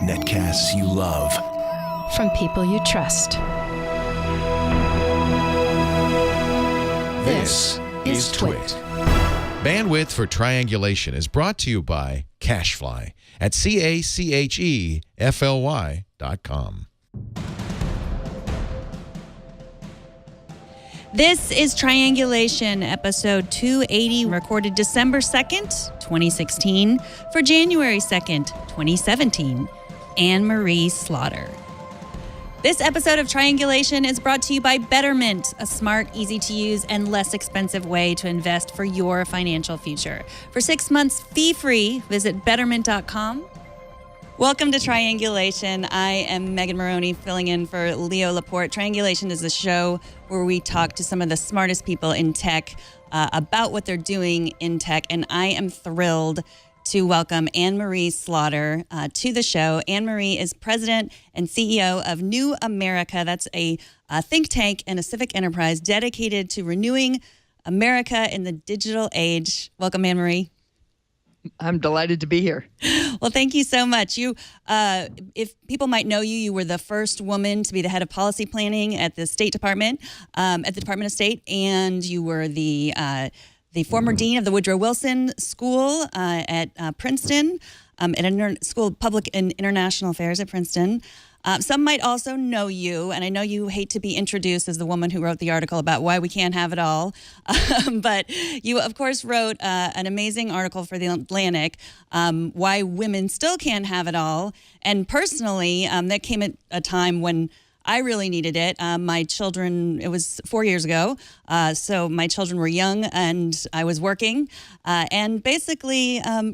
Netcasts you love. From people you trust. This is Twit. Bandwidth for Triangulation is brought to you by Cashfly at CACHEFLY.com. This is Triangulation, episode 280, recorded December 2nd, 2016, for January 2nd, 2017. Anne-Marie Slaughter. This episode of Triangulation is brought to you by Betterment, a smart, easy-to-use, and less expensive way to invest for your financial future. For 6 months fee-free, visit Betterment.com. Welcome to Triangulation. I am Megan Maroney, filling in for Leo Laporte. Triangulation is a show where we talk to some of the smartest people in tech about what they're doing in tech, and I am thrilled to welcome Anne-Marie Slaughter to the show. Anne-Marie is president and CEO of New America. That's a think tank and a civic enterprise dedicated to renewing America in the digital age. Welcome, Anne-Marie. I'm delighted to be here. Well, thank you so much. You, if people might know you, you were the first woman to be the head of policy planning at the State Department, at the Department of State, and you were the former dean of the Woodrow Wilson School at Princeton, School of Public and International Affairs at Princeton. Some might also know you, and I know you hate to be introduced as the woman who wrote the article about why we can't have it all, but you, of course, wrote an amazing article for The Atlantic, Why Women Still Can't Have It All. And personally, that came at a time when I really needed it. My children, it was 4 years ago, so my children were young and I was working. And basically, a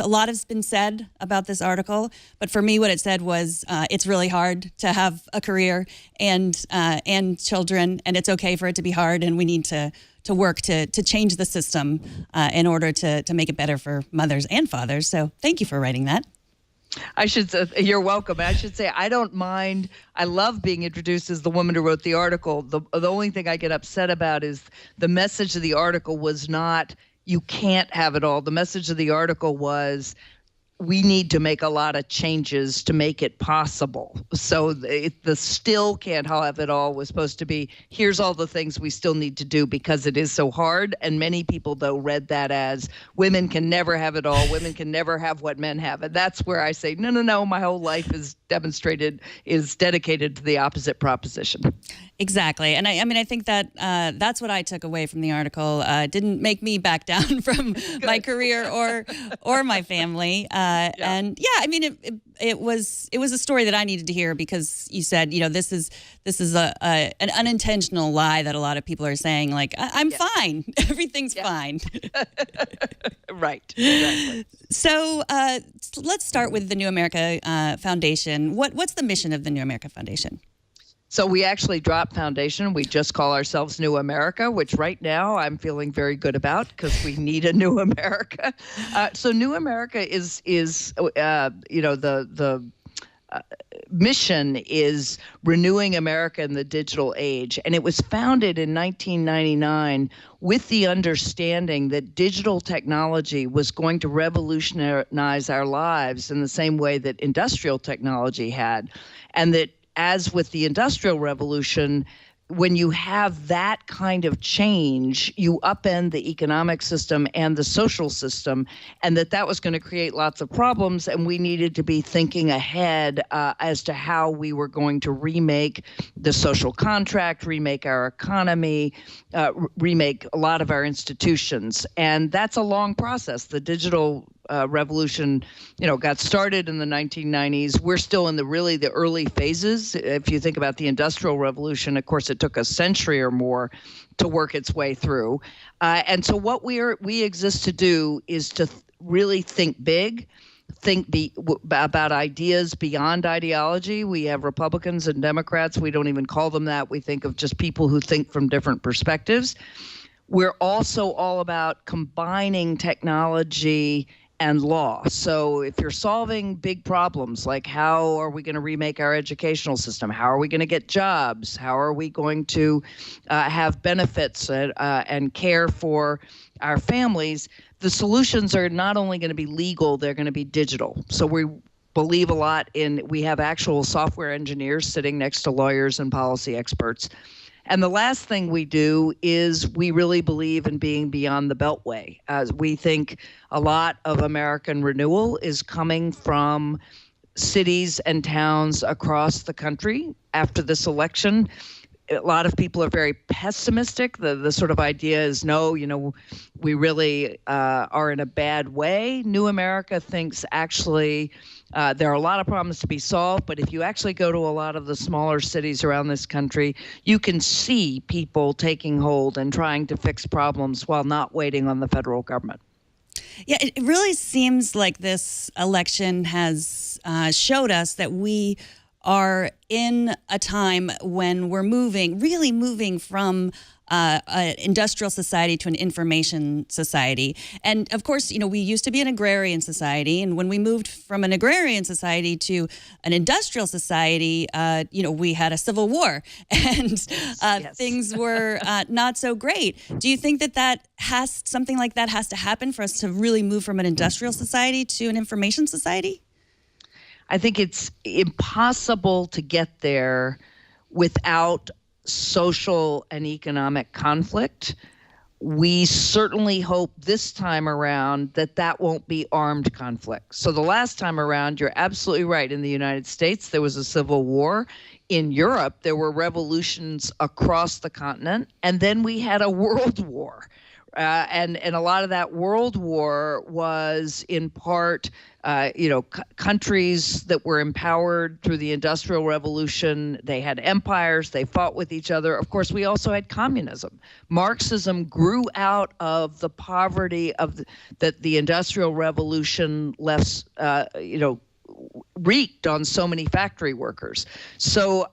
lot has been said about this article, but for me, what it said was it's really hard to have a career and children, and it's okay for it to be hard, and we need to work to change the system in order to make it better for mothers and fathers. So thank you for writing that. I should say, you're welcome. I should say, I don't mind. I love being introduced as the woman who wrote the article. The only thing I get upset about is the message of the article was not, you can't have it all. The message of the article was, we need to make a lot of changes to make it possible. So the still can't have it all was supposed to be, here's all the things we still need to do because it is so hard. And many people, though, read that as women can never have it all. Women can never have what men have. And that's where I say, no, my whole life is dedicated to the opposite proposition. Exactly. And I think that that's what I took away from the article. Didn't make me back down from my career or my family. Yeah. And yeah, I mean, it was a story that I needed to hear because you said, this is an unintentional lie that a lot of people are saying, like, I'm fine. Everything's fine. Right. Exactly. So let's start with the New America Foundation. What's the mission of the New America Foundation? So we actually dropped foundation. We just call ourselves New America, which right now I'm feeling very good about because we need a New America. So New America is the mission is renewing America in the digital age. And it was founded in 1999 with the understanding that digital technology was going to revolutionize our lives in the same way that industrial technology had. And that as with the Industrial Revolution, when you have that kind of change, you upend the economic system and the social system, and that was going to create lots of problems, and we needed to be thinking ahead as to how we were going to remake the social contract, remake our economy, remake a lot of our institutions. And that's a long process. The digital revolution, got started in the 1990s. We're still in the early phases. If you think about the Industrial Revolution, of course, it took a century or more to work its way through. And so what we exist to do is to really think big, about ideas beyond ideology. We have Republicans and Democrats. We don't even call them that. We think of just people who think from different perspectives. We're also all about combining technology and law. So if you're solving big problems like how are we going to remake our educational system, how are we going to get jobs, how are we going to have benefits and care for our families, the solutions are not only going to be legal, they're going to be digital. So we believe a lot we have actual software engineers sitting next to lawyers and policy experts. And the last thing we do is we really believe in being beyond the beltway. We think a lot of American renewal is coming from cities and towns across the country after this election. A lot of people are very pessimistic. The sort of idea is, no, we really are in a bad way. New America thinks actually there are a lot of problems to be solved, but if you actually go to a lot of the smaller cities around this country, you can see people taking hold and trying to fix problems while not waiting on the federal government. Yeah, it really seems like this election has showed us that we are in a time when we're really moving from an industrial society to an information society. And of course, we used to be an agrarian society. And when we moved from an agrarian society to an industrial society, we had a civil war and yes. things were not so great. Do you think that something like that has to happen for us to really move from an industrial society to an information society? I think it's impossible to get there without social and economic conflict. We certainly hope this time around that won't be armed conflict. So the last time around, you're absolutely right. In the United States, there was a civil war. In Europe, there were revolutions across the continent. And then we had a world war. And a lot of that world war was in part, countries that were empowered through the Industrial Revolution. They had empires. They fought with each other. Of course, we also had communism. Marxism grew out of the poverty that the Industrial Revolution left, wreaked on so many factory workers. So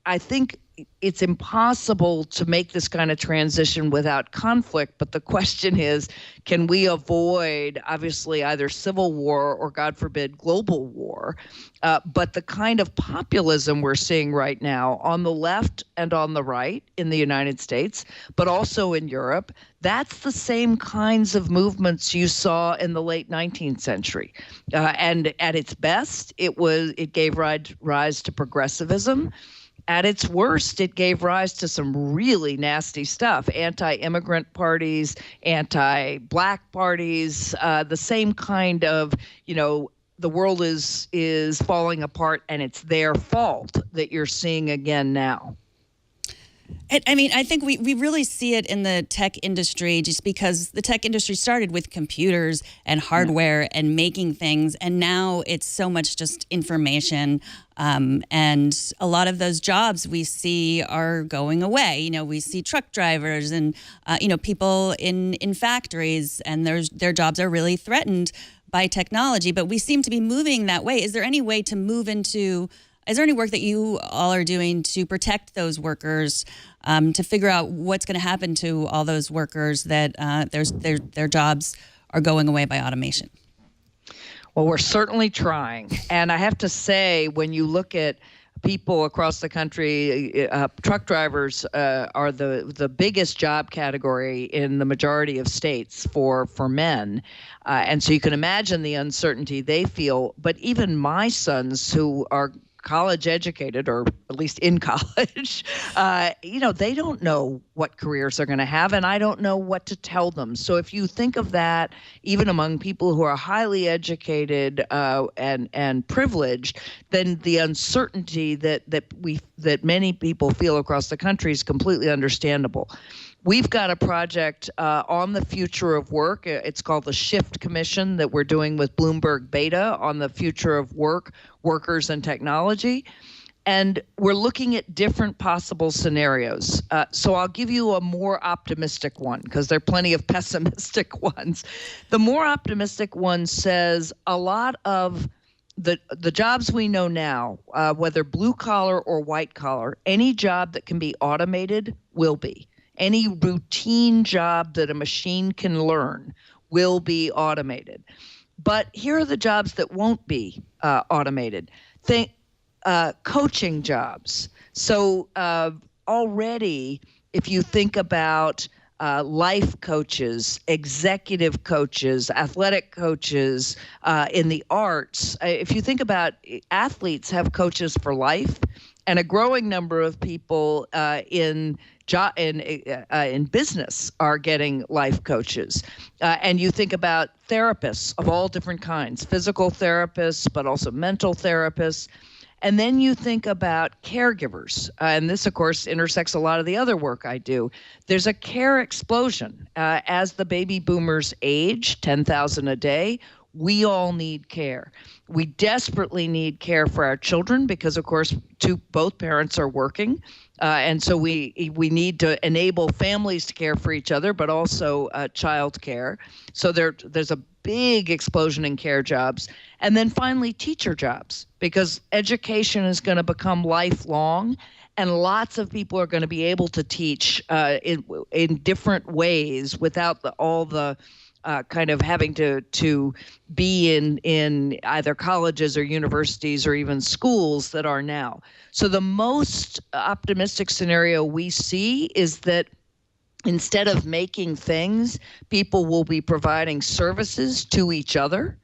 I think it's impossible to make this kind of transition without conflict, but the question is, can we avoid, obviously, either civil war or, God forbid, global war? But the kind of populism we're seeing right now on the left and on the right in the United States, but also in Europe, that's the same kinds of movements you saw in the late 19th century. And at its best, it gave rise to progressivism. At its worst, it gave rise to some really nasty stuff, anti-immigrant parties, anti-black parties, the same kind of, the world is falling apart and it's their fault that you're seeing again now. I think we really see it in the tech industry just because the tech industry started with computers and hardware and making things, and now it's so much just information. And a lot of those jobs we see are going away. We see truck drivers and, people in factories, and their jobs are really threatened by technology. But we seem to be moving that way. Is there any way to move into... Is there any work that you all are doing to protect those workers, to figure out what's going to happen to all those workers that their jobs are going away by automation? Well, we're certainly trying. And I have to say, when you look at people across the country, truck drivers are the biggest job category in the majority of states for men. And so you can imagine the uncertainty they feel. But even my sons, who are college educated, or at least in college, they don't know what careers they're going to have, and I don't know what to tell them. So if you think of that, even among people who are highly educated and privileged, then the uncertainty that many people feel across the country is completely understandable. We've got a project on the future of work. It's called the Shift Commission that we're doing with Bloomberg Beta on the future of work, workers, and technology. And we're looking at different possible scenarios. So I'll give you a more optimistic one, because there are plenty of pessimistic ones. The more optimistic one says a lot of the jobs we know now, whether blue collar or white collar, any job that can be automated will be. Any routine job that a machine can learn will be automated. But here are the jobs that won't be automated. Think coaching jobs. So already, if you think about life coaches, executive coaches, athletic coaches, in the arts. If you think about athletes have coaches for life, and a growing number of people in business are getting life coaches. And you think about therapists of all different kinds, physical therapists, but also mental therapists. And then you think about caregivers. And this, of course, intersects a lot of the other work I do. There's a care explosion. As the baby boomers age, 10,000 a day, we all need care. We desperately need care for our children because, of course, both parents are working. And so we need to enable families to care for each other, but also child care. So there's a big explosion in care jobs. And then finally, teacher jobs, because education is going to become lifelong. And lots of people are going to be able to teach in different ways without all the kind of having to be in either colleges or universities or even schools that are now. So the most optimistic scenario we see is that instead of making things, people will be providing services to each other.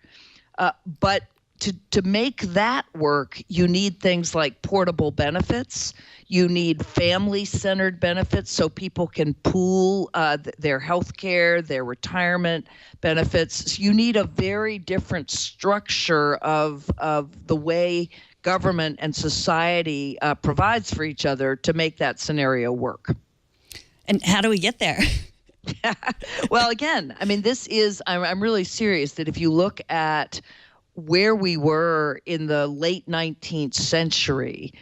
But to make that work, you need things like portable benefits. You need family-centered benefits so people can pool their health care, their retirement benefits. You need a very different structure of the way government and society provides for each other to make that scenario work. And how do we get there? Well, again, I mean, I'm really serious that if you look at where we were in the late 19th century,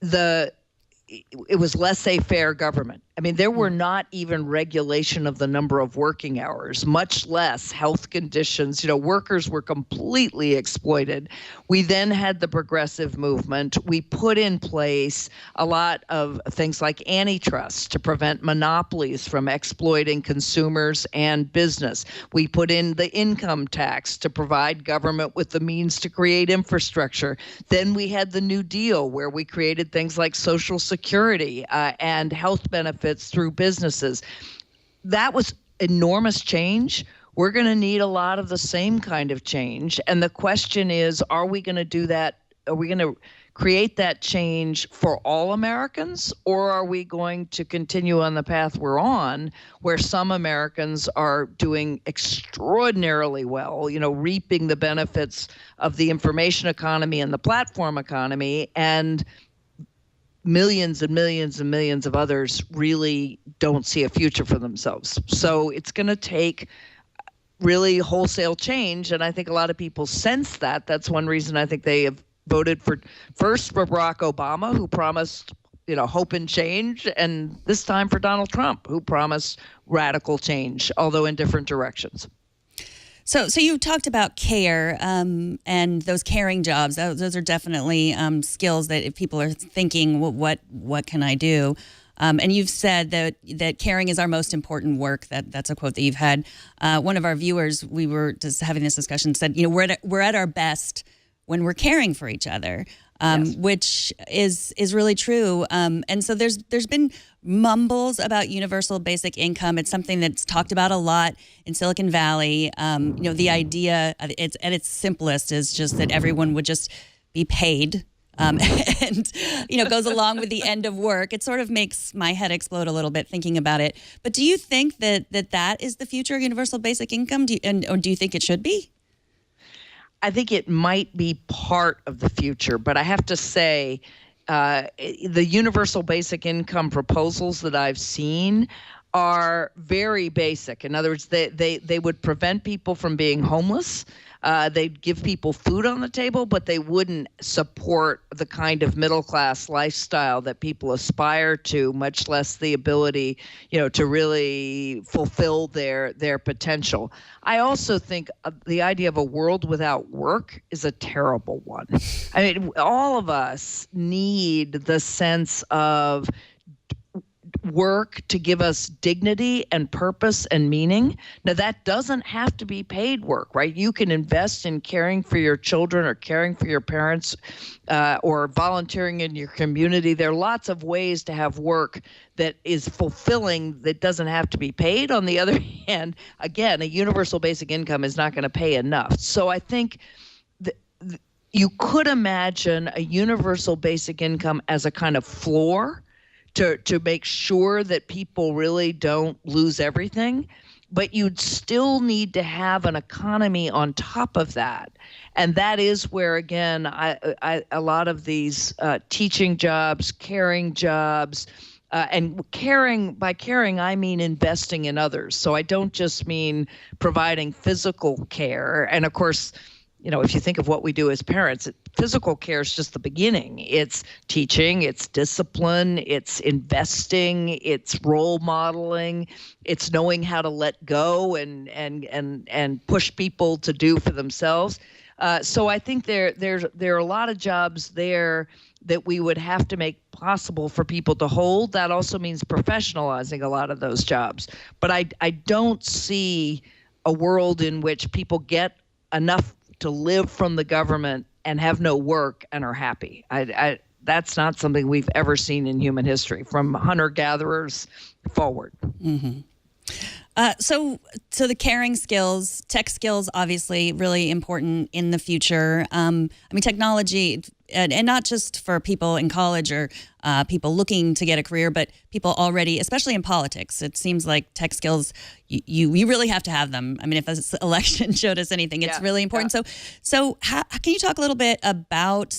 it was laissez-faire government. I mean, there were not even regulation of the number of working hours, much less health conditions. Workers were completely exploited. We then had the progressive movement. We put in place a lot of things like antitrust to prevent monopolies from exploiting consumers and business. We put in the income tax to provide government with the means to create infrastructure. Then we had the New Deal, where we created things like Social Security and health benefits through businesses. That was enormous change. We're going to need a lot of the same kind of change. And the question is, are we going to do that? Are we going to create that change for all Americans? Or are we going to continue on the path we're on, where some Americans are doing extraordinarily well, reaping the benefits of the information economy and the platform economy, and millions and millions and millions of others really don't see a future for themselves? So it's going to take really wholesale change, and I think a lot of people sense that. That's one reason I think they have voted for Barack Obama, who promised hope and change, and this time for Donald Trump, who promised radical change, although in different directions. So you talked about care and those caring jobs. Those are definitely skills that if people are thinking, well, what can I do? And you've said that caring is our most important work. That's a quote that you've had. One of our viewers, we were just having this discussion, said, we're at our best when we're caring for each other, yes. Which is really true. And so there's been mumbles about universal basic income. It's something that's talked about a lot in Silicon Valley. The idea at its simplest is just that everyone would just be paid. And goes along with the end of work. It sort of makes my head explode a little bit thinking about it. But do you think that is the future of universal basic income? Or do you think it should be? I think it might be part of the future, but I have to say, the universal basic income proposals that I've seen are very basic. In other words, they would prevent people from being homeless. They'd give people food on the table, but they wouldn't support the kind of middle-class lifestyle that people aspire to, much less the ability, to really fulfill their potential. I also think the idea of a world without work is a terrible one. I mean, all of us need the sense of, work to give us dignity and purpose and meaning. Now, that doesn't have to be paid work, right? You can invest in caring for your children or caring for your parents or volunteering in your community. There are lots of ways to have work that is fulfilling that doesn't have to be paid. On the other hand, again, a universal basic income is not going to pay enough. So I think you could imagine a universal basic income as a kind of floor to make sure that people really don't lose everything, but you'd still need to have an economy on top of that. And that is where, again, a lot of these teaching jobs, caring jobs, and by caring, I mean investing in others. So I don't just mean providing physical care. And of course, if you think of what we do as parents, physical care is just the beginning. It's teaching, it's discipline, it's investing, it's role modeling, it's knowing how to let go and push people to do for themselves. So I think there are a lot of jobs there that we would have to make possible for people to hold. That also means professionalizing a lot of those jobs. But I don't see a world in which people get enough to live from the government and have no work and are happy. That's not something we've ever seen in human history, from hunter-gatherers forward. Mm-hmm. So the caring skills, tech skills, obviously really important in the future. Technology, and not just for people in college or people looking to get a career, but people already, especially in politics. It seems like tech skills, you really have to have them. I mean, if this election showed us anything, it's really important. Yeah. So how can you talk a little bit about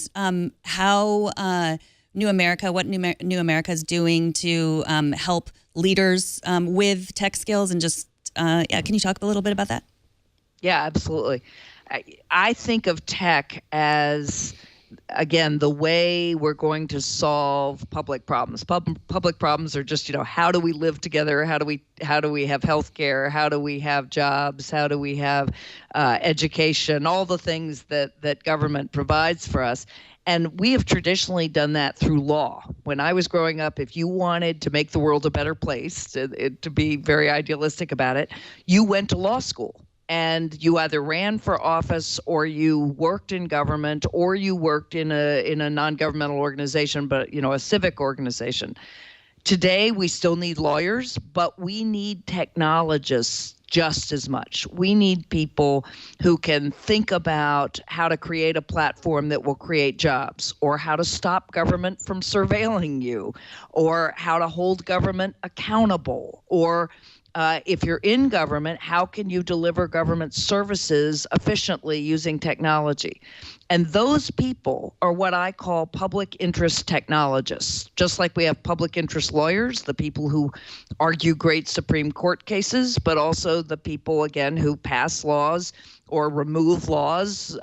how New America, what New America is doing to help leaders with tech skills, and just can you talk a little bit about that? Yeah, absolutely. I think of tech as, again, the way we're going to solve public problems. Public problems are just, how do we live together? How do we have healthcare? How do we have jobs? How do we have education? All the things that government provides for us. And we have traditionally done that through law. When I was growing up, if you wanted to make the world a better place, to be very idealistic about it, you went to law school. And you either ran for office, or you worked in government, or you worked in a non-governmental organization, but a civic organization. Today, we still need lawyers, but we need technologists just as much. We need people who can think about how to create a platform that will create jobs, or how to stop government from surveilling you, or how to hold government accountable, or if you're in government, how can you deliver government services efficiently using technology? And those people are what I call public interest technologists. Just like we have public interest lawyers, the people who argue great Supreme Court cases, but also the people, again, who pass laws or remove laws,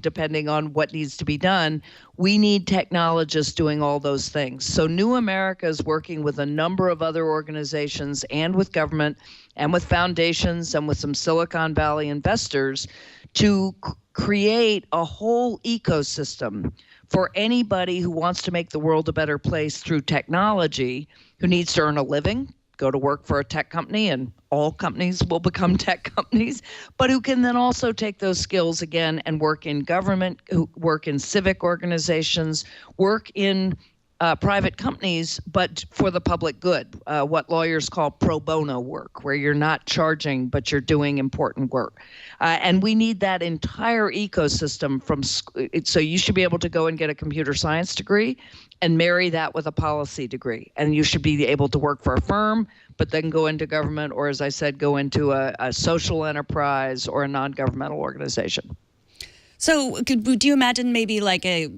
depending on what needs to be done. We need technologists doing all those things. So New America is working with a number of other organizations and with government and with foundations and with some Silicon Valley investors to create a whole ecosystem for anybody who wants to make the world a better place through technology, who needs to earn a living, go to work for a tech company, and all companies will become tech companies, but who can then also take those skills again and work in government, who work in civic organizations, work in private companies, but for the public good, what lawyers call pro bono work, where you're not charging, but you're doing important work. And we need that entire ecosystem so you should be able to go and get a computer science degree and marry that with a policy degree. And you should be able to work for a firm, but then go into government, or as I said, go into a social enterprise or a non-governmental organization. So do you imagine maybe like a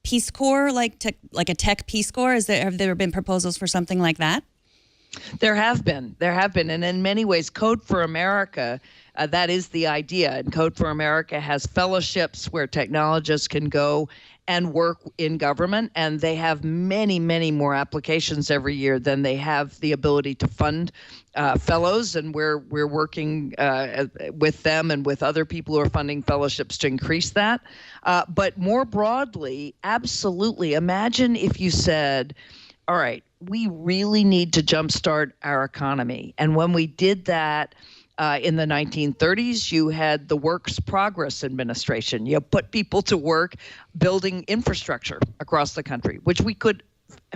Peace Corps, like a tech Peace Corps? Have there been proposals for something like that? There have been, and in many ways, Code for America, that is the idea. And Code for America has fellowships where technologists can go and work in government, and they have many, many more applications every year than they have the ability to fund fellows, and we're working with them and with other people who are funding fellowships to increase that. But more broadly, absolutely, imagine if you said, all right, we really need to jumpstart our economy. And when we did that, in the 1930s, you had the Works Progress Administration. You put people to work building infrastructure across the country, which we could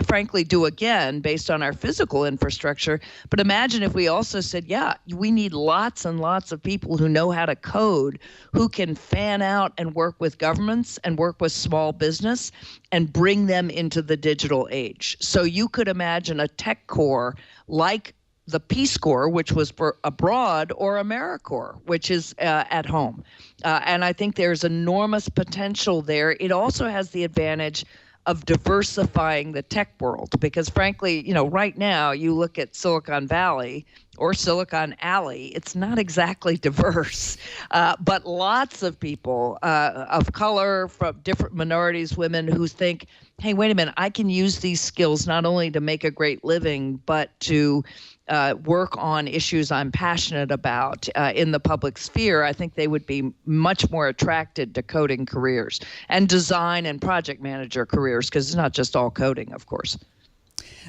frankly do again based on our physical infrastructure. But imagine if we also said, yeah, we need lots and lots of people who know how to code, who can fan out and work with governments and work with small business and bring them into the digital age. So you could imagine a tech corps like the Peace Corps, which was for abroad, or AmeriCorps, which is at home. And I think there's enormous potential there. It also has the advantage of diversifying the tech world, because frankly, right now you look at Silicon Valley or Silicon Alley, it's not exactly diverse, but lots of people of color, from different minorities, women who think, hey, wait a minute, I can use these skills not only to make a great living, but to work on issues I'm passionate about in the public sphere. I think they would be much more attracted to coding careers and design and project manager careers, because it's not just all coding, of course.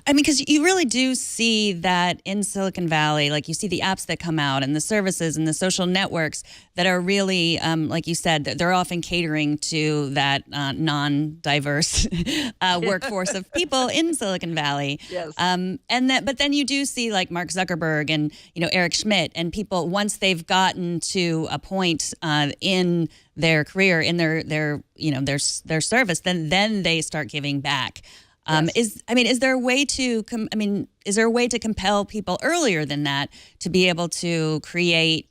I mean, because you really do see that in Silicon Valley, like you see the apps that come out and the services and the social networks that are really, like you said, they're often catering to that non-diverse workforce of people in Silicon Valley. Yes. But then you do see like Mark Zuckerberg and Eric Schmidt and people, once they've gotten to a point in their career, in their service, then they start giving back. Yes. Is there a way to compel people earlier than that to be able to create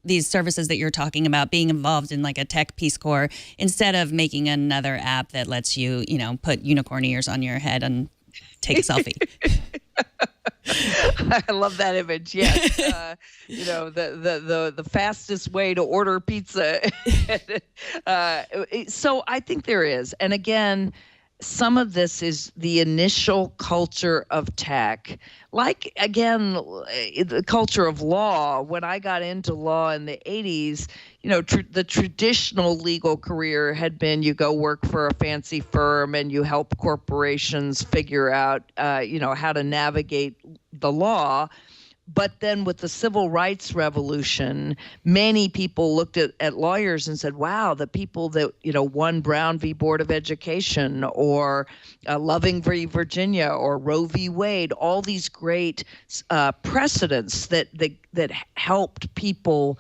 these services that you're talking about, being involved in like a tech Peace Corps, instead of making another app that lets you, put unicorn ears on your head and take a selfie? I love that image. Yes, the fastest way to order pizza. So I think there is, and again, some of this is the initial culture of tech. Like, again, the culture of law. When I got into law in the 80s, the traditional legal career had been you go work for a fancy firm and you help corporations figure out, how to navigate the law. But then with the civil rights revolution, many people looked at lawyers and said, wow, the people that, won Brown v. Board of Education, or Loving v. Virginia, or Roe v. Wade, all these great precedents that helped people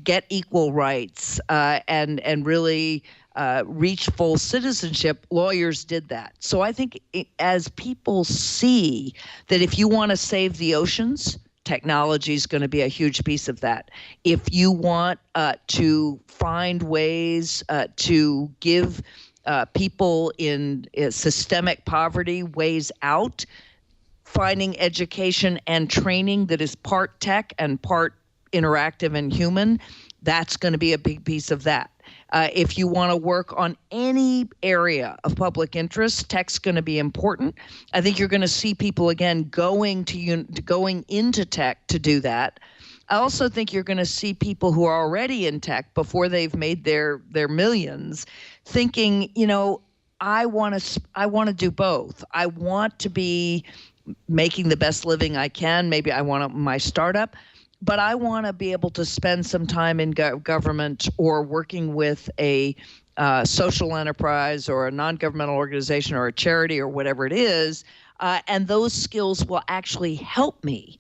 get equal rights and really reach full citizenship. Lawyers did that. So I think as people see that if you want to save the oceans, technology is going to be a huge piece of that. If you want to find ways to give people in systemic poverty ways out, finding education and training that is part tech and part interactive and human, that's going to be a big piece of that. If you want to work on any area of public interest, tech's going to be important. I think you're going to see people again going into tech to do that. I also think you're going to see people who are already in tech before they've made their millions, thinking, I want to do both. I want to be making the best living I can. Maybe I want my startup. But I want to be able to spend some time in government or working with a social enterprise or a non-governmental organization or a charity or whatever it is, and those skills will actually help me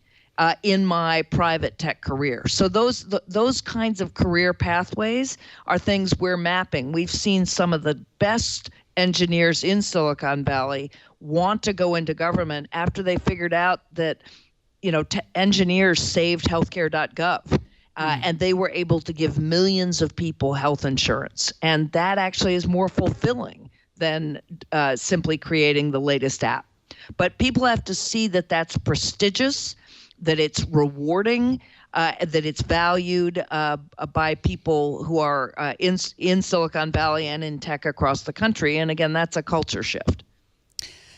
in my private tech career. So those kinds of career pathways are things we're mapping. We've seen some of the best engineers in Silicon Valley want to go into government after they figured out that engineers saved healthcare.gov, and they were able to give millions of people health insurance. And that actually is more fulfilling than simply creating the latest app. But people have to see that that's prestigious, that it's rewarding, that it's valued by people who are in Silicon Valley and in tech across the country. And again, that's a culture shift.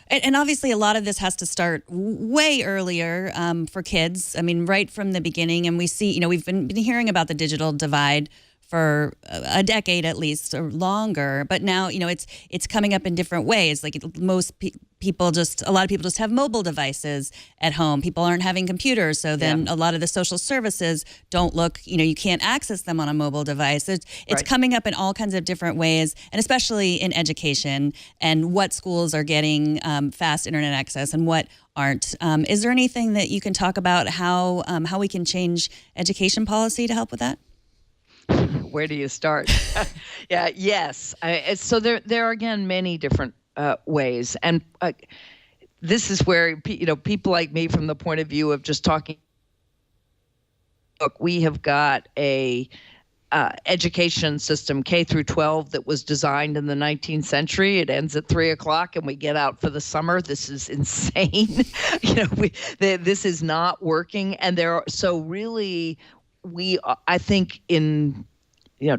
And obviously, a lot of this has to start way earlier for kids. I mean, right from the beginning. And we see, we've been hearing about the digital divide for a decade at least or longer. But now, it's coming up in different ways. Like a lot of people just have mobile devices at home. People aren't having computers. So then a lot of the social services don't look, you can't access them on a mobile device. It's coming up in all kinds of different ways, and especially in education and what schools are getting fast internet access and what aren't. Is there anything that you can talk about how we can change education policy to help with that? Where do you start? Yes. So there are, again, many different ways. And this is where, people like me, from the point of view of just talking, look, we have got a education system, K through 12, that was designed in the 19th century. It ends at 3:00 and we get out for the summer. This is insane. This is not working. And I think in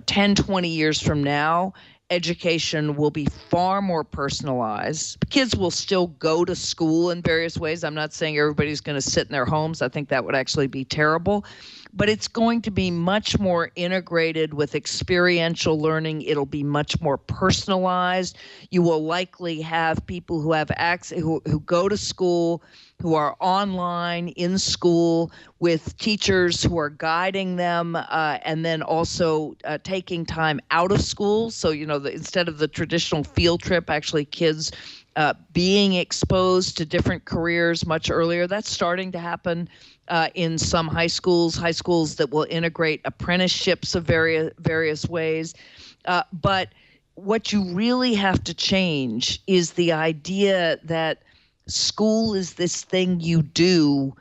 10, 20 years from now, education will be far more personalized. Kids will still go to school in various ways. I'm not saying everybody's going to sit in their homes. I think that would actually be terrible. But it's going to be much more integrated with experiential learning. It'll be much more personalized. You will likely have people who have access, who go to school, who are online in school with teachers who are guiding them, and then also taking time out of school. So, instead of the traditional field trip, actually kids being exposed to different careers much earlier. That's starting to happen in some high schools that will integrate apprenticeships of various ways. But what you really have to change is the idea that school is this thing you do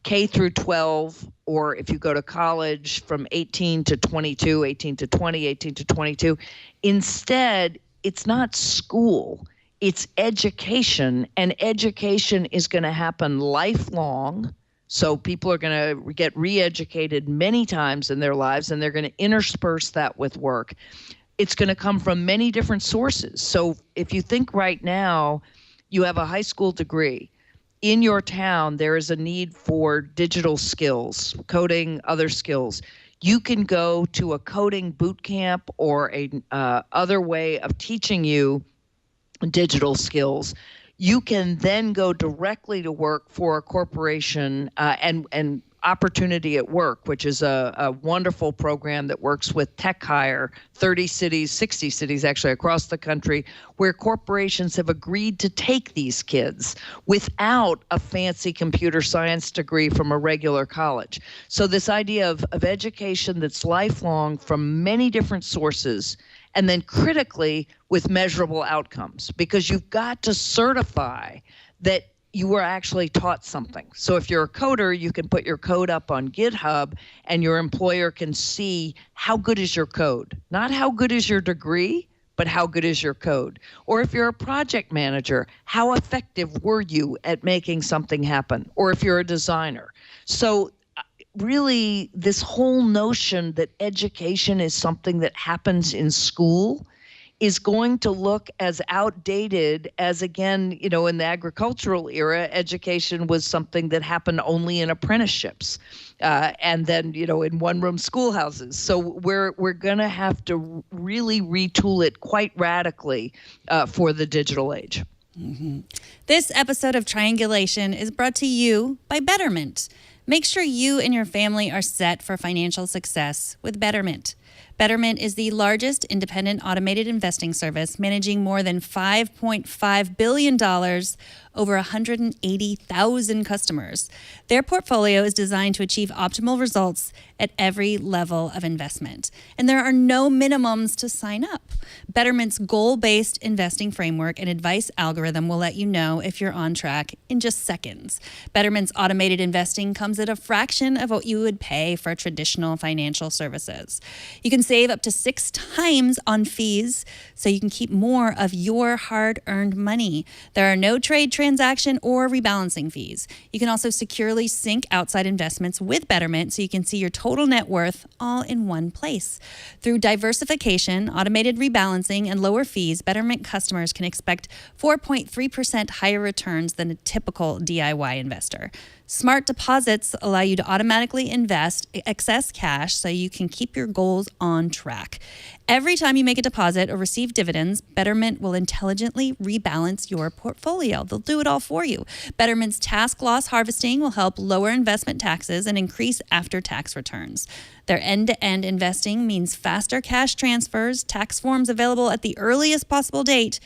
K through 12, or if you go to college from 18 to 22, 18 to 20, 18 to 22. Instead, it's not school. It's education, and education is going to happen lifelong. So people are going to get re-educated many times in their lives, and they're going to intersperse that with work. It's going to come from many different sources. So if you think right now, you have a high school degree. In your town, there is a need for digital skills, coding, other skills. You can go to a coding boot camp or a other way of teaching you digital skills. You can then go directly to work for a corporation and Opportunity at Work, which is a wonderful program that works with Tech Hire, 30 cities, 60 cities actually across the country, where corporations have agreed to take these kids without a fancy computer science degree from a regular college. So this idea of education that's lifelong from many different sources, and then critically with measurable outcomes, because you've got to certify that you were actually taught something. So if you're a coder, you can put your code up on GitHub and your employer can see how good is your code. Not how good is your degree, but how good is your code. Or if you're a project manager, how effective were you at making something happen? Or if you're a designer. So really, this whole notion that education is something that happens in school is going to look as outdated as, again, in the agricultural era, education was something that happened only in apprenticeships, and then, in one-room schoolhouses. So we're going to have to really retool it quite radically for the digital age. Mm-hmm. This episode of Triangulation is brought to you by Betterment. Make sure you and your family are set for financial success with Betterment. Betterment is the largest independent automated investing service, managing more than $5.5 billion, over 180,000 customers. Their portfolio is designed to achieve optimal results at every level of investment. And there are no minimums to sign up. Betterment's goal-based investing framework and advice algorithm will let you know if you're on track in just seconds. Betterment's automated investing comes at a fraction of what you would pay for traditional financial services. You can save up to 6 times on fees, so you can keep more of your hard-earned money. There are no trade transaction or rebalancing fees. You can also securely sync outside investments with Betterment, so you can see your total net worth all in one place. Through diversification, automated rebalancing, and lower fees, Betterment customers can expect 4.3% higher returns than a typical DIY investor. Smart deposits allow you to automatically invest excess cash so you can keep your goals on track. Every time you make a deposit or receive dividends, Betterment will intelligently rebalance your portfolio. They'll do it all for you. Betterment's task loss harvesting will help lower investment taxes and increase after-tax returns. Their end-to-end investing means faster cash transfers, tax forms available at the earliest possible date,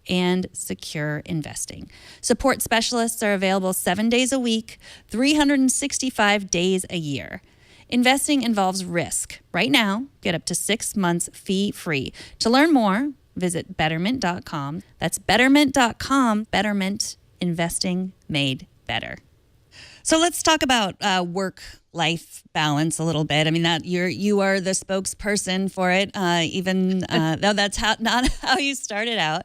and secure investing. Support specialists are available 7 days a week, 365 days a year. Investing involves risk. Right now, get up to 6 months fee-free. To learn more, visit betterment.com. That's betterment.com. Betterment, investing made better. So let's talk about work-life balance a little bit. I mean, that you are the spokesperson for it, even though that's not how you started out.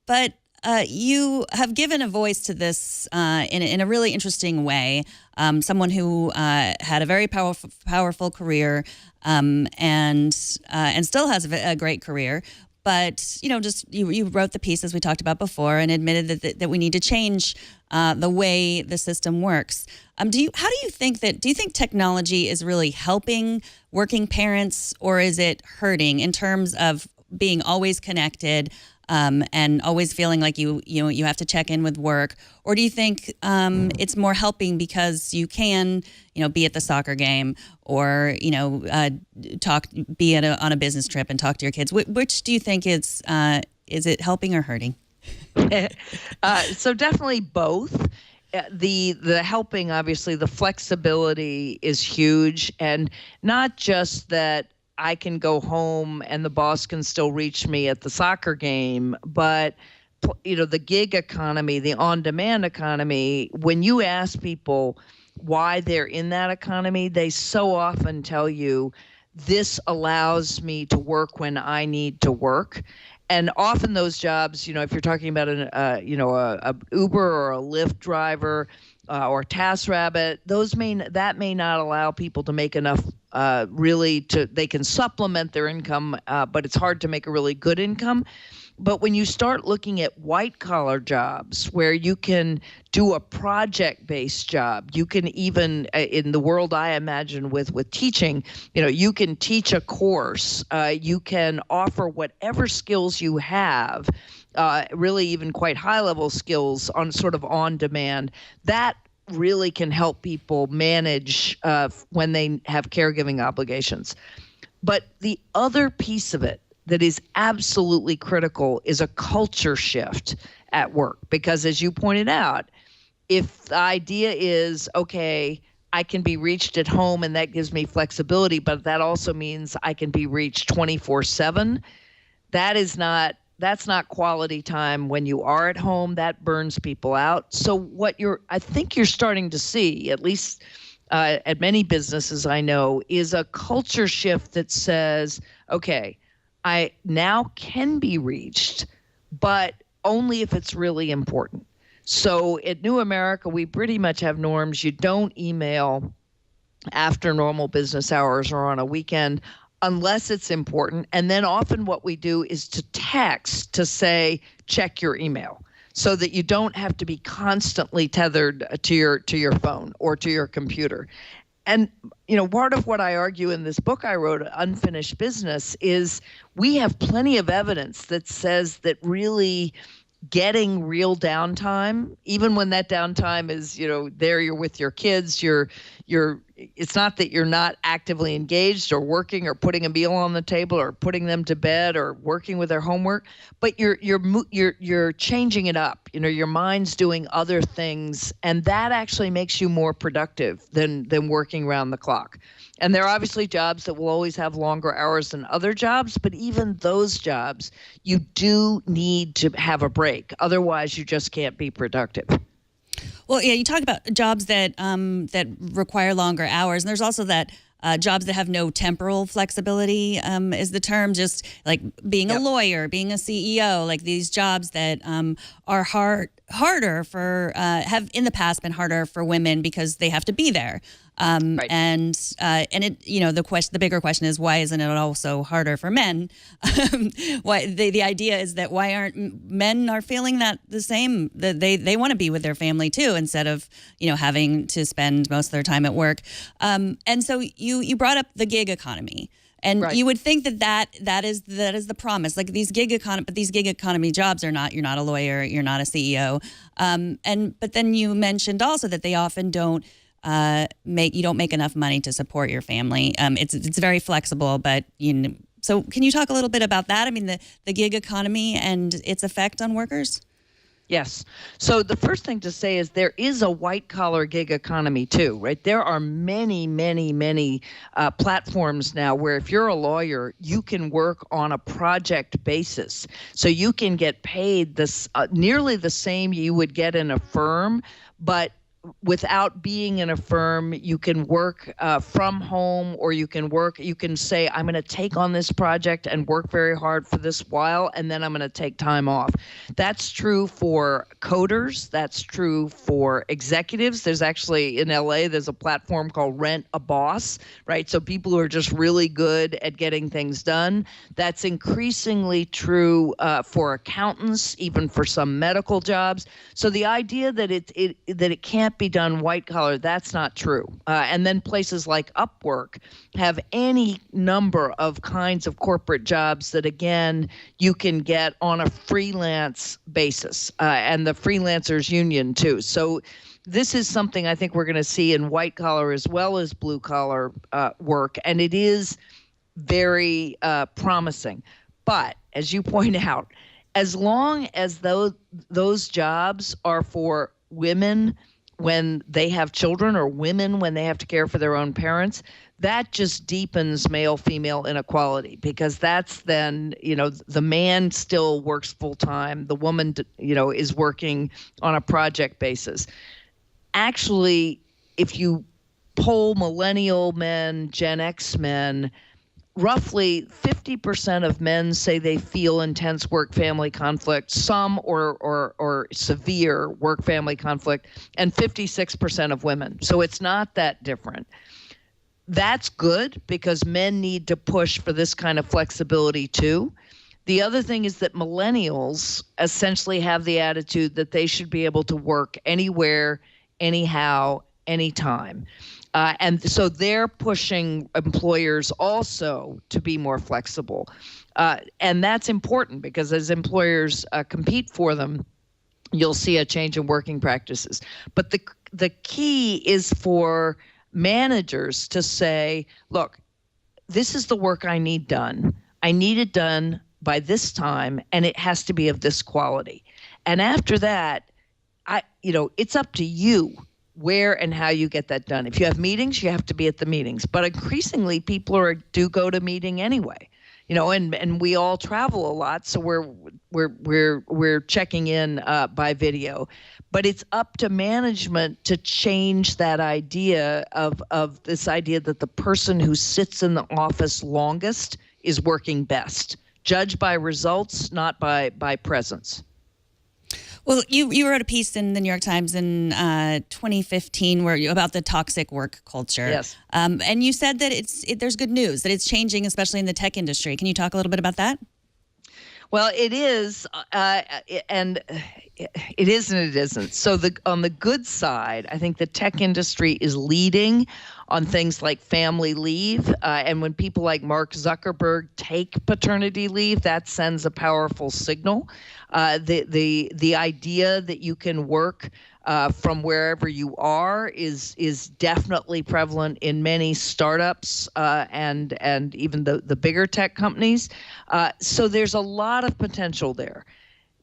But you have given a voice to this in a really interesting way. Someone who had a very powerful career and still has a great career. But, you wrote the piece, as we talked about before, and admitted that we need to change the way the system works. Do you think technology is really helping working parents, or is it hurting in terms of being always connected and always feeling like you have to check in with work? Or do you think it's more helping because you can, be at the soccer game or, be on a business trip and talk to your kids? Which do you think is it helping or hurting? So definitely both. The helping, obviously, the flexibility is huge, and not just that I can go home and the boss can still reach me at the soccer game, but the gig economy, the on-demand economy, when you ask people why they're in that economy, they so often tell you, this allows me to work when I need to work. And often those jobs, if you're talking about a Uber or a Lyft driver or TaskRabbit, that may not allow people to make enough they can supplement their income, but it's hard to make a really good income. But when you start looking at white collar jobs where you can do a project-based job, you can even, in the world I imagine with teaching, you can teach a course, you can offer whatever skills you have, really even quite high-level skills on demand. That really can help people manage when they have caregiving obligations. But the other piece of it that is absolutely critical is a culture shift at work. Because as you pointed out, if the idea is, okay, I can be reached at home and that gives me flexibility, but that also means I can be reached 24/7, that's not quality time when you are at home. That burns people out. So I think you're starting to see, at least at many businesses I know, is a culture shift that says, okay, I now can be reached, but only if it's really important. So at New America, we pretty much have norms. You don't email after normal business hours or on a weekend unless it's important. And then often what we do is to text to say, check your email, so that you don't have to be constantly tethered to your phone or to your computer. And, part of what I argue in this book I wrote, Unfinished Business, is we have plenty of evidence that says that really getting real downtime, even when that downtime is, there you're with your kids, it's not that you're not actively engaged or working or putting a meal on the table or putting them to bed or working with their homework, but you're changing it up. Your mind's doing other things, and that actually makes you more productive than working around the clock. And there are obviously jobs that will always have longer hours than other jobs, but even those jobs, you do need to have a break. Otherwise, you just can't be productive. Well, yeah, you talk about jobs that require longer hours, and there's also that jobs that have no temporal flexibility is the term. Just like being a lawyer, being a CEO, like these jobs that are harder for have in the past been harder for women because they have to be there Right. And it, the bigger question is, why isn't it also harder for men? Why the idea is that why aren't men are feeling that the same, that they want to be with their family too, instead of having to spend most of their time at work. And so you brought up the gig economy. And Right. you would think that is the promise. Like these gig economy jobs are not. You're not a lawyer. You're not a CEO. But then you mentioned also that they often don't make enough money to support your family. It's very flexible, but So can you talk a little bit about that? I mean, the gig economy and its effect on workers. Yes. So the first thing to say is there is a white-collar gig economy too, right? There are many, many, many platforms now where if you're a lawyer, you can work on a project basis. So you can get paid this nearly the same you would get in a firm, but without being in a firm, you can work from home, or you can say, I'm going to take on this project and work very hard for this while, and then I'm going to take time off. That's true for coders. That's true for executives. There's actually in LA, there's a platform called Rent a Boss, right? So people who are just really good at getting things done. That's increasingly true for accountants, even for some medical jobs. So the idea that it can't be done white collar, that's not true. And then places like Upwork have any number of kinds of corporate jobs that, again, you can get on a freelance basis, and the freelancers union too. So this is something I think we're going to see in white collar as well as blue collar work, and it is very promising. But as you point out, as long as those jobs are for women when they have children, or women when they have to care for their own parents, that just deepens male-female inequality, because that's then, the man still works full-time, the woman, is working on a project basis. Actually, if you poll millennial men, Gen X men, roughly 50% of men say they feel intense work-family conflict, some or severe work-family conflict, and 56% of women. So it's not that different. That's good, because men need to push for this kind of flexibility too. The other thing is that millennials essentially have the attitude that they should be able to work anywhere, anyhow, anytime. And so they're pushing employers also to be more flexible. And that's important, because as employers compete for them, you'll see a change in working practices. But the key is for managers to say, look, this is the work I need done. I need it done by this time, and it has to be of this quality. And after that, it's up to you where and how you get that done. If you have meetings, you have to be at the meetings. But increasingly, people do go to meeting anyway, and we all travel a lot, so we're checking in by video. But it's up to management to change that idea of this idea that the person who sits in the office longest is working best. Judged by results, not by presence. Well, you wrote a piece in the New York Times in 2015 about the toxic work culture. Yes. And you said that there's good news, that it's changing, especially in the tech industry. Can you talk a little bit about that? Well, it is, and it is and it isn't. So on the good side, I think the tech industry is leading on things like family leave. And when people like Mark Zuckerberg take paternity leave, that sends a powerful signal. The idea that you can work from wherever you are is definitely prevalent in many startups and even the bigger tech companies. So there's a lot of potential there.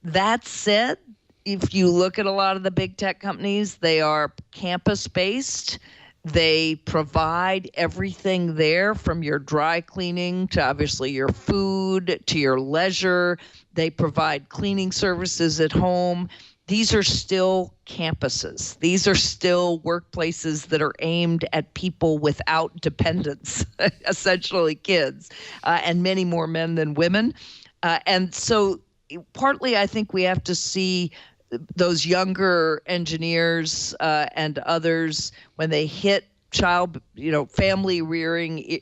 That said, if you look at a lot of the big tech companies, they are campus-based. They provide everything there, from your dry cleaning to obviously your food to your leisure. They provide cleaning services at home. These are still campuses. These are still workplaces that are aimed at people without dependents, essentially kids, and many more men than women. And so partly I think we have to see those younger engineers and others, when they hit family rearing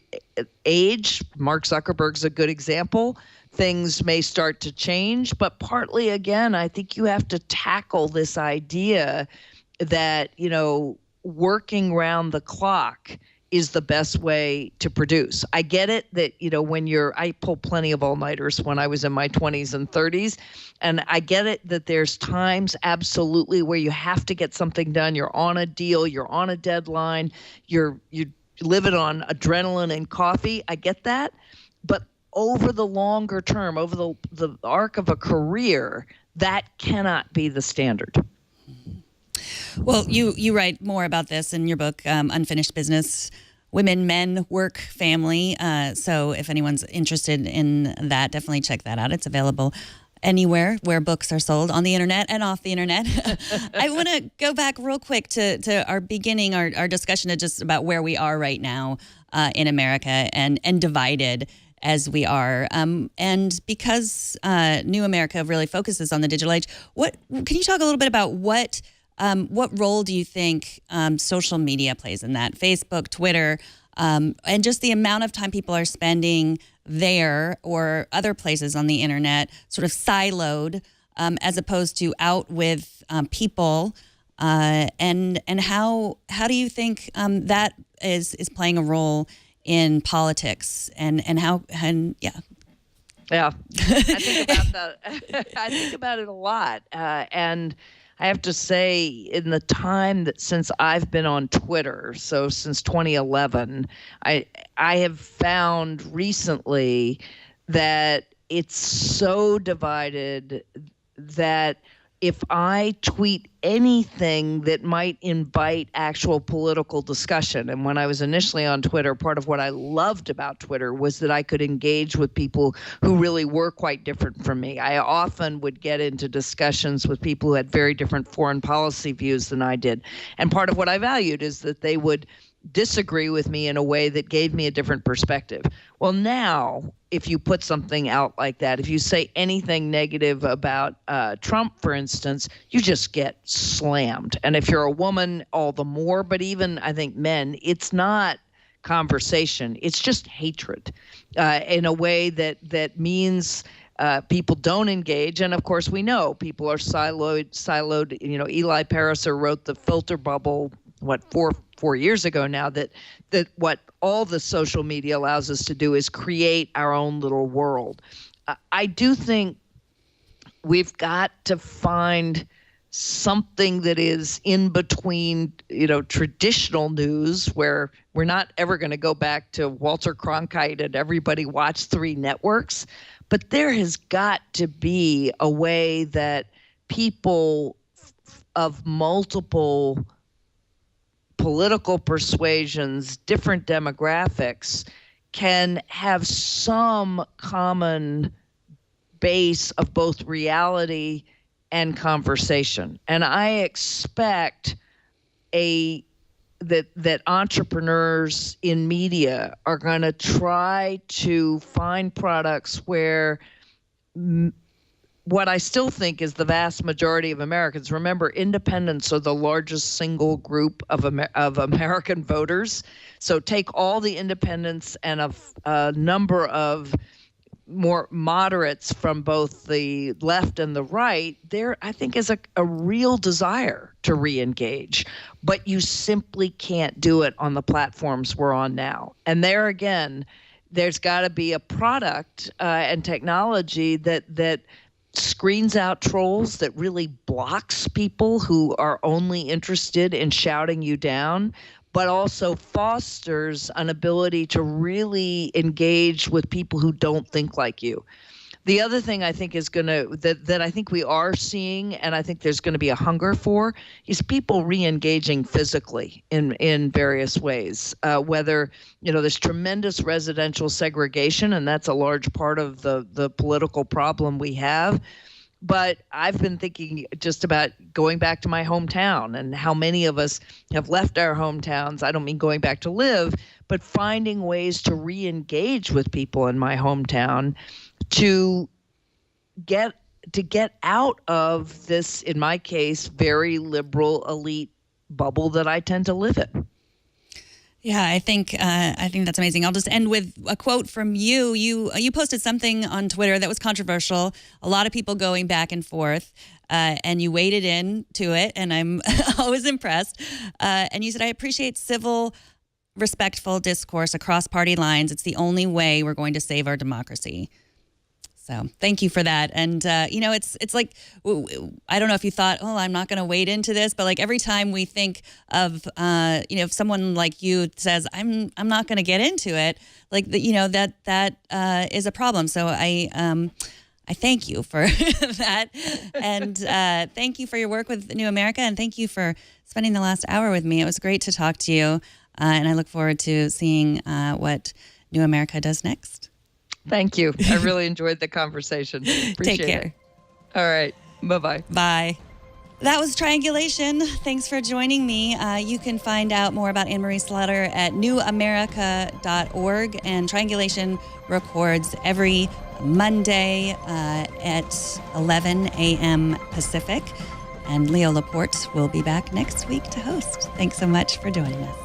age. Mark Zuckerberg's a good example. Things may start to change, but partly, again, I think you have to tackle this idea that, working round the clock is the best way to produce. I get it that, I pulled plenty of all-nighters when I was in my 20s and 30s, and I get it that there's times absolutely where you have to get something done. You're on a deal, you're on a deadline, you're living on adrenaline and coffee. I get that. But over the longer term, over the arc of a career, that cannot be the standard. Well, you write more about this in your book, Unfinished Business, Women, Men, Work, Family. So if anyone's interested in that, definitely check that out. It's available anywhere where books are sold, on the internet and off the internet. I want to go back real quick to our beginning, our discussion of just about where we are right now in America and divided as we are. And because New America really focuses on the digital age, can you talk a little bit about what role do you think social media plays in that? Facebook, Twitter, and just the amount of time people are spending there or other places on the internet, sort of siloed, as opposed to out with people, and how do you think that is playing a role in politics and yeah. Yeah, I think about that. I think about it a lot, and I have to say, in the time since I've been on Twitter, so since 2011, I have found recently that it's so divided that if I tweet anything that might invite actual political discussion, and when I was initially on Twitter, part of what I loved about Twitter was that I could engage with people who really were quite different from me. I often would get into discussions with people who had very different foreign policy views than I did. And part of what I valued is that they would disagree with me in a way that gave me a different perspective. Well, now, if you put something out like that, if you say anything negative about Trump, for instance, you just get slammed. And if you're a woman, all the more. But even, I think, men, it's not conversation. It's just hatred in a way that means people don't engage. And of course, we know people are siloed. Eli Pariser wrote The Filter Bubble, four years ago now, that what all the social media allows us to do is create our own little world. I do think we've got to find something that is in between, traditional news, where we're not ever going to go back to Walter Cronkite and everybody watched 3 networks, but there has got to be a way that people of multiple political persuasions, different demographics, can have some common base of both reality and conversation. And I expect that entrepreneurs in media are going to try to find products where what I still think is the vast majority of Americans. Remember, independents are the largest single group of American voters. So take all the independents and a number of more moderates from both the left and the right. There, I think, is a real desire to re-engage. But you simply can't do it on the platforms we're on now. And there again, there's got to be a product and technology that screens out trolls, that really blocks people who are only interested in shouting you down, but also fosters an ability to really engage with people who don't think like you. The other thing I think is that I think we are seeing, and I think there's going to be a hunger for, is people re-engaging physically in various ways. Whether, there's tremendous residential segregation, and that's a large part of the political problem we have. But I've been thinking just about going back to my hometown and how many of us have left our hometowns. I don't mean going back to live, but finding ways to re-engage with people in my hometown to get out of this, in my case, very liberal elite bubble that I tend to live in. Yeah, I think that's amazing. I'll just end with a quote from you. You posted something on Twitter that was controversial. A lot of people going back and forth, and you waded into it, and I'm always impressed. And you said, "I appreciate civil, respectful discourse across party lines. It's the only way we're going to save our democracy." So thank you for that. And, it's like, I don't know if you thought, oh, I'm not going to wade into this, but like every time we think of, if someone like you says, I'm not going to get into it, like, that is a problem. So I thank you for that. And thank you for your work with New America. And thank you for spending the last hour with me. It was great to talk to you. And I look forward to seeing what New America does next. Thank you. I really enjoyed the conversation. Appreciate Take care. it. All right. Bye-bye. Bye. That was Triangulation. Thanks for joining me. You can find out more about Anne-Marie Slaughter at newamerica.org. And Triangulation records every Monday at 11 a.m. Pacific. And Leo Laporte will be back next week to host. Thanks so much for joining us.